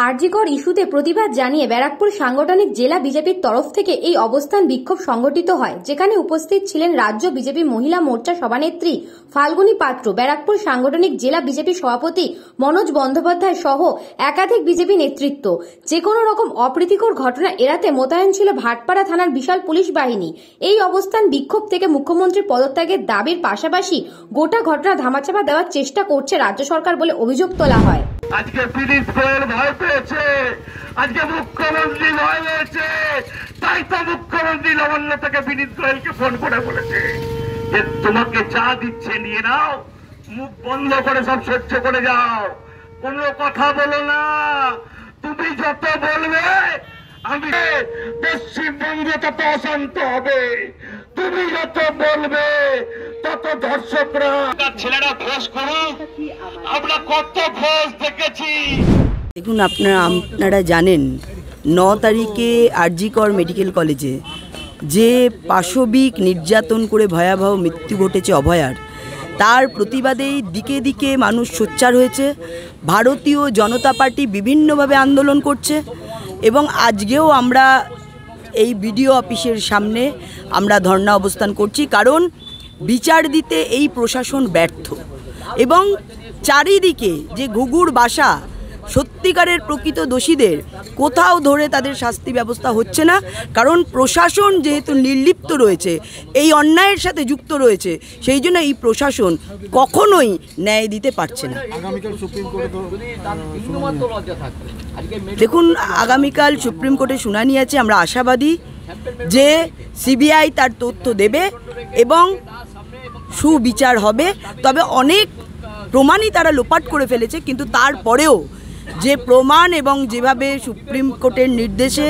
আরজিকর ইস্যুতে প্রতিবাদ জানিয়ে ব্যারাকপুর সাংগঠনিক জেলা বিজেপির তরফ থেকে এই অবস্থান বিক্ষোভ সংগঠিত হয়, যেখানে উপস্থিত ছিলেন রাজ্য বিজেপি মহিলা মোর্চা সভানেত্রী ফাল্গুনী পাত্র, ব্যারাকপুর সাংগঠনিক জেলা বিজেপি সভাপতি মনোজ বন্দ্যোপাধ্যায় সহ একাধিক বিজেপি নেতৃত্ব। যে কোনো রকম অপ্রীতিকর ঘটনা এড়াতে মোতায়েন ছিল ভাটপাড়া থানার বিশাল পুলিশ বাহিনী। এই অবস্থান বিক্ষোভ থেকে মুখ্যমন্ত্রীর পদত্যাগের দাবির পাশাপাশি গোটা ঘটনা ধামাচাপা দেওয়ার চেষ্টা করছে রাজ্য সরকার বলে অভিযোগ তোলা হয়। আজকে বিনীত গোয়েল ভয় পেয়েছে, আজকে মুখ্যমন্ত্রী ভয় পেয়েছে, তাই তো মুখ্যমন্ত্রী লাবণ্য থেকে বিনীত গোয়েলকে ফোন করে বলেছে যে তোমাকে যা দিচ্ছে নিয়ে নাও, মুখ বন্ধ করে সব সহ্য করে যাও, কোনো কথা বলো না, তুমি যত বলবে আমি পশ্চিমবঙ্গে তত অশান্ত হবে, তুমি যত বলবে তত দর্শকরা ছেলেরা ঘোষ করুক, আমরা কত ঘোষ দেখেছি। দেখুন, আপনারা জানেন 9 তারিখে আরজিকর মেডিকেল কলেজে যে পাশবিক নির্যাতন করে ভয়াবহ মৃত্যু ঘটেছে অভয়ার, তার প্রতিবাদেই দিকে দিকে মানুষ সোচ্চার হয়েছে। ভারতীয় জনতা পার্টি বিভিন্নভাবে আন্দোলন করছে এবং আজকেও আমরা এই বিডিও অফিসের সামনে আমরা ধর্ণা অবস্থান করছি, কারণ বিচার দিতে এই প্রশাসন ব্যর্থ এবং চারিদিকে যে ঘুঘুর বাসা, সত্যিকারের প্রকৃত দোষীদের কোথাও ধরে তাদের শাস্তি ব্যবস্থা হচ্ছে না, কারণ প্রশাসন যেহেতু নির্লিপ্ত রয়েছে, এই অন্যায়ের সাথে যুক্ত রয়েছে, সেই জন্য এই প্রশাসন কখনোই ন্যায় দিতে পারছে না। দেখুন, আগামীকাল সুপ্রিম কোর্টে শুনানি আছে। আমরা আশাবাদী যে সিবিআই তার তথ্য দেবে এবং সুবিচার হবে। তবে অনেক প্রমাণই তারা লোপাট করে ফেলেছে, কিন্তু তারপরেও যে প্রমাণ এবং যেভাবে সুপ্রিম কোর্টের নির্দেশে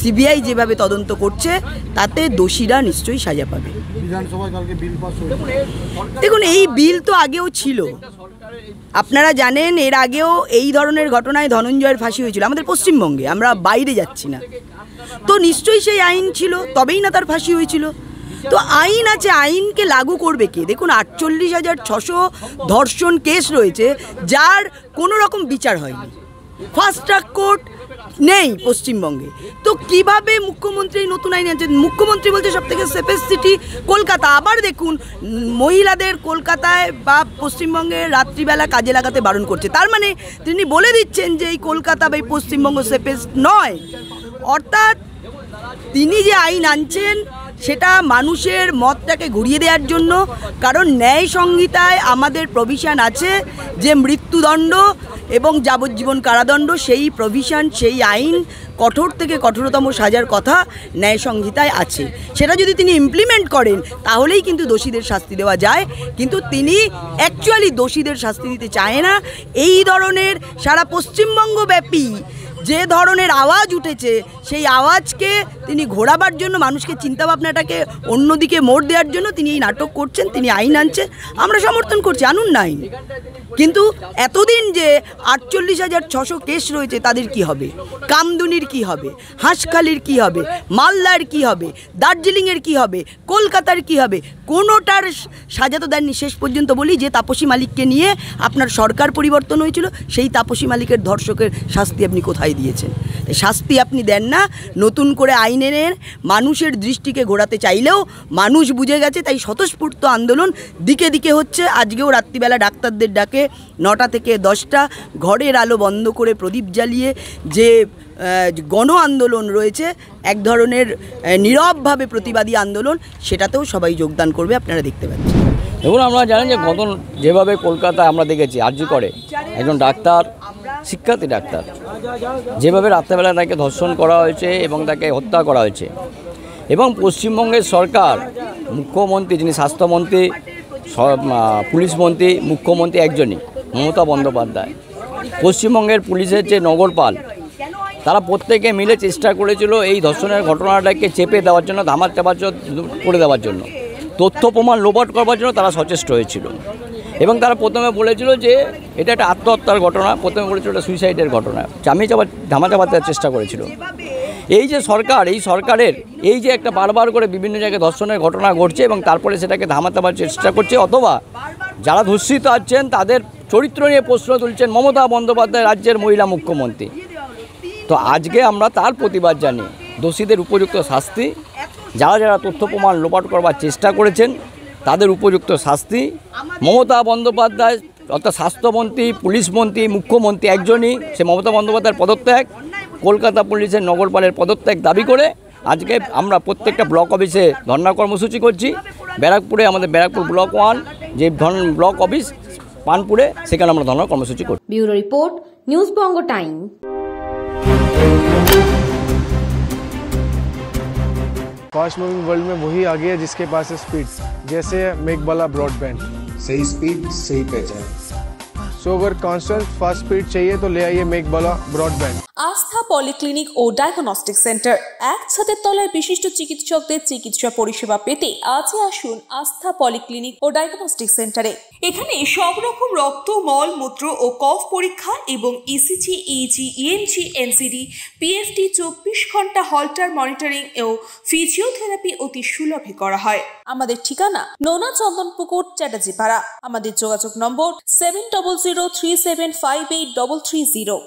সিবিআই যেভাবে তদন্ত করছে, তাতে দোষীরা নিশ্চয়ই সাজা পাবে। দেখুন, এই বিল তো আগেও ছিল, আপনারা জানেন। এর আগেও এই ধরনের ঘটনায় ধনঞ্জয়ের ফাঁসি হয়েছিল আমাদের পশ্চিমবঙ্গে, আমরা বাইরে যাচ্ছি না, তো নিশ্চয়ই সেই আইন ছিল, তবেই না তার ফাঁসি হয়েছিল। তো আইন আছে, আইনকে লাগু করবে কে? দেখুন, 48,600 ধর্ষণ কেস রয়েছে যার কোনো রকম বিচার হয়নি, ফাস্ট ট্র্যাক কোর্ট নেই পশ্চিমবঙ্গে। তো কিভাবে মুখ্যমন্ত্রী নতুন আইন আনছেন? মুখ্যমন্ত্রী বলছে সব থেকে সেফেস্ট সিটি কলকাতা। আবার দেখুন, মহিলাদের কলকাতায় বা পশ্চিমবঙ্গে রাত্রিবেলা কাজে লাগাতে বারণ করছে। তার মানে তিনি বলে দিচ্ছেন যে এই কলকাতা বা এই পশ্চিমবঙ্গ সেফেস্ট নয়। অর্থাৎ তিনি যে আইন আনছেন সেটা মানুষের মতটাকে ঘুরিয়ে দেওয়ার জন্য, কারণ ন্যায় সংহিতায় আমাদের প্রভিশন আছে যে মৃত্যুদণ্ড এবং যাবজ্জীবন কারাদণ্ড, সেই প্রভিশন, সেই আইন কঠোর থেকে কঠোরতম সাজার কথা ন্যায় সংহিতায় আছে। সেটা যদি তিনি ইমপ্লিমেন্ট করেন তাহলেই কিন্তু দোষীদের শাস্তি দেওয়া যায়, কিন্তু তিনি অ্যাকচুয়ালি দোষীদের শাস্তি দিতে চায় না। এই ধরনের সারা পশ্চিমবঙ্গব্যাপী যে ধরনের আওয়াজ উঠেছে, সেই আওয়াজকে তিনি ঘোরাবার জন্য, মানুষকে চিন্তাভাবনাটাকে অন্যদিকে মোড় দেওয়ার জন্য তিনি এই নাটক করছেন, তিনি আইন আনছেন। আমরা সমর্থন করছি, আনুন না আইন, কিন্তু এতদিন যে 48,600 কেস রয়েছে তাদের কি হবে? কামদুনির কি হবে? হাঁসখালির কি হবে? মালদার কি হবে? দার্জিলিংয়ের কি হবে? কলকাতার কি হবে? কোনোটার সাজা তো দেননি। শেষ পর্যন্ত বলি, যে তাপসী মালিককে নিয়ে আপনার সরকার পরিবর্তন হয়েছিল, সেই তাপসী মালিকের ধর্ষকের শাস্তি আপনি কোথায় দিয়েছেন? শাস্তি আপনি দেন না, নতুন করে আইন এনে মানুষের দৃষ্টিকে ঘোরাতে চাইলেও মানুষ বুঝে গেছে, তাই স্বতঃস্ফূর্ত আন্দোলন দিকে দিকে হচ্ছে। আজকেও রাত্রিবেলা ডাক্তারদের ডাকে 9টা থেকে 10টা ঘরের আলো বন্ধ করে প্রদীপ জ্বালিয়ে যে গণ আন্দোলন রয়েছে, এক ধরনের নীরবভাবে প্রতিবাদী আন্দোলন, সেটাতেও সবাই যোগদান করবে, আপনারা দেখতে পাচ্ছেন। দেখুন, আমরা জানেন যে গত যেভাবে কলকাতায় আমরা দেখেছি আরজিকরে একজন ডাক্তার, শিক্ষার্থী ডাক্তার, যেভাবে রাত্রেবেলা তাকে ধর্ষণ করা হয়েছে এবং তাকে হত্যা করা হয়েছে, এবং পশ্চিমবঙ্গের সরকার, মুখ্যমন্ত্রী যিনি স্বাস্থ্যমন্ত্রী, পুলিশ মন্ত্রী, মুখ্যমন্ত্রী একজনই, মমতা বন্দ্যোপাধ্যায়, পশ্চিমবঙ্গের পুলিশের যে নগরপাল, তারা প্রত্যেকে মিলে চেষ্টা করেছিল এই ধর্ষণের ঘটনাটাকে চেপে দেওয়ার জন্য, ধামাচাপা করে দেওয়ার জন্য, তথ্য প্রমাণ লোপাট করবার জন্য তারা সচেষ্ট হয়েছিল। এবং তারা প্রথমে বলেছিল যে এটা একটা আত্মহত্যার ঘটনা, প্রথমে বলেছিল এটা সুইসাইডের ঘটনা, ধামাচাপা দেওয়ার চেষ্টা করেছিল। এই যে সরকার, এই সরকারের এই যে একটা বারবার করে বিভিন্ন জায়গায় ধর্ষণের ঘটনা ঘটছে এবং তারপরে সেটাকে ধামাচাপার চেষ্টা করছে, অথবা যারা ধর্ষিত আছেন তাদের চরিত্র নিয়ে প্রশ্ন তুলছেন মমতা বন্দ্যোপাধ্যায়, রাজ্যের মহিলা মুখ্যমন্ত্রী। তো আজকে আমরা তার প্রতিবাদ জানিয়ে দোষীদের উপযুক্ত শাস্তি, যারা যারা তথ্য প্রমাণ লোপাট করবার চেষ্টা করেছেন তাদের উপযুক্ত শাস্তি, মমতা বন্দ্যোপাধ্যায় অর্থাৎ স্বাস্থ্যমন্ত্রী, পুলিশ মন্ত্রী, মুখ্যমন্ত্রী একজনই, সে মমতা বন্দ্যোপাধ্যায়ের পদত্যাগ, কলকাতা পুলিশের নগরপালের পদত্যাগ দাবি করে আজকে আমরা প্রত্যেকটা ব্লক অফিসে ধর্ণা কর্মসূচি করছি। ব্যারাকপুরে আমাদের ব্যারাকপুর ব্লক 1 যে ব্লক অফিস পানপুরে, সেখানে আমরা ধর্ণা কর্মসূচি করছি। ব্যুরো রিপোর্ট, নিউজ বঙ্গ টাইম। फास्ट मूविंग वर्ल्ड में वही आगे है जिसके पास है स्पीड, जैसे मेघबाला ब्रॉडबैंड। सही स्पीड सही पहचान। सो अगर कॉन्स्टेंट फास्ट स्पीड चाहिए तो ले आइए मेघबाला ब्रॉडबैंड। আস্থা পলিক্লিনিক ও ডায়াগনস্টিক সেন্টার, এক ছাদের তলায় বিশিষ্ট চিকিৎসকদের চিকিৎসা পরিষেবা পেতে আজই আসুন আস্থা পলিক্লিনিক ও ডায়াগনস্টিক সেন্টারে। এখানে সব রকম রক্ত, মল, মূত্র ও কফ পরীক্ষা এবং ECG, easy, ENG, NCD, PFT 24 ঘন্টা হল্টার মনিটরিং ও ফিজিওথেরাপি অতি সুলভে করা হয়। আমাদের ঠিকানা নোনা চন্দনপুকুর, চ্যাটার্জিপাড়া। আমাদের যোগাযোগ নম্বর 7003758330।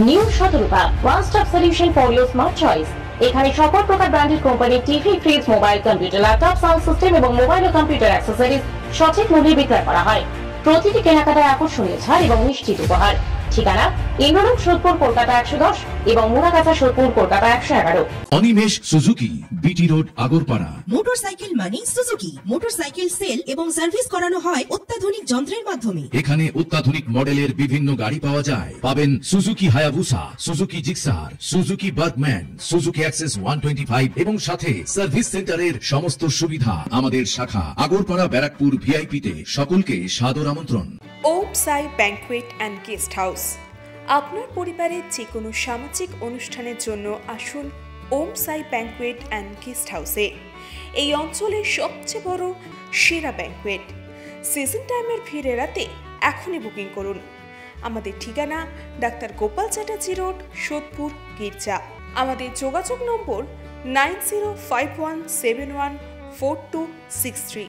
New Shatarupa, one stop solution for your smart choice. এখানে সকল প্রকার ব্র্যান্ডেড কোম্পানির TV, fridge, mobile, computer, laptop, sound system এবং মোবাইল ও কম্পিউটার অ্যাক্সেসরিজ সঠিক মূল্যে বিক্রয় করা হয়। প্রতিটি কেনাকাটায় আকর্ষণীয় ছাড় এবং নিশ্চিত উপহার। ঠিকানা ইন্দ্রনগর, সোদপুর, কলকাতা 110 এবং Muragachha, Sodepur, Kolkata 111। Animesh Suzuki, BT road, Agarpara. Motorcycle মানে সুজুকি। মোটরসাইকেল সেল এবং সার্ভিস করানো হয় অত্যাধুনিক যন্ত্রের মাধ্যমে। এখানে অত্যাধুনিক মডেলের বিভিন্ন গাড়ি পাওয়া যায়। পাবেন Suzuki Hayabusa, Suzuki Gixxer, Suzuki Bergman, Suzuki access 125 এবং সাথে সার্ভিস সেন্টারের সমস্ত সুবিধা। আমাদের শাখা আগরপাড়া, ব্যারাকপুর ভিআইপি তে। সকলকে সাদর আমন্ত্রণ। ওম সাই ব্যাংকুয়েট অ্যান্ড গেস্ট হাউস। আপনার পরিবারের যে কোনো সামাজিক অনুষ্ঠানের জন্য আসুন ওম সাই ব্যাংকুয়েট অ্যান্ড গেস্ট হাউসে। এই অঞ্চলের সবচেয়ে বড় সেরা ব্যাংকুয়েট। সিজন টাইমের ভিড় এড়াতে এখনই বুকিং করুন। আমাদের ঠিকানা ডাক্তার গোপাল চ্যাটার্জি রোড, সোদপুর, গির্জা। আমাদের যোগাযোগ নম্বর 9051714263।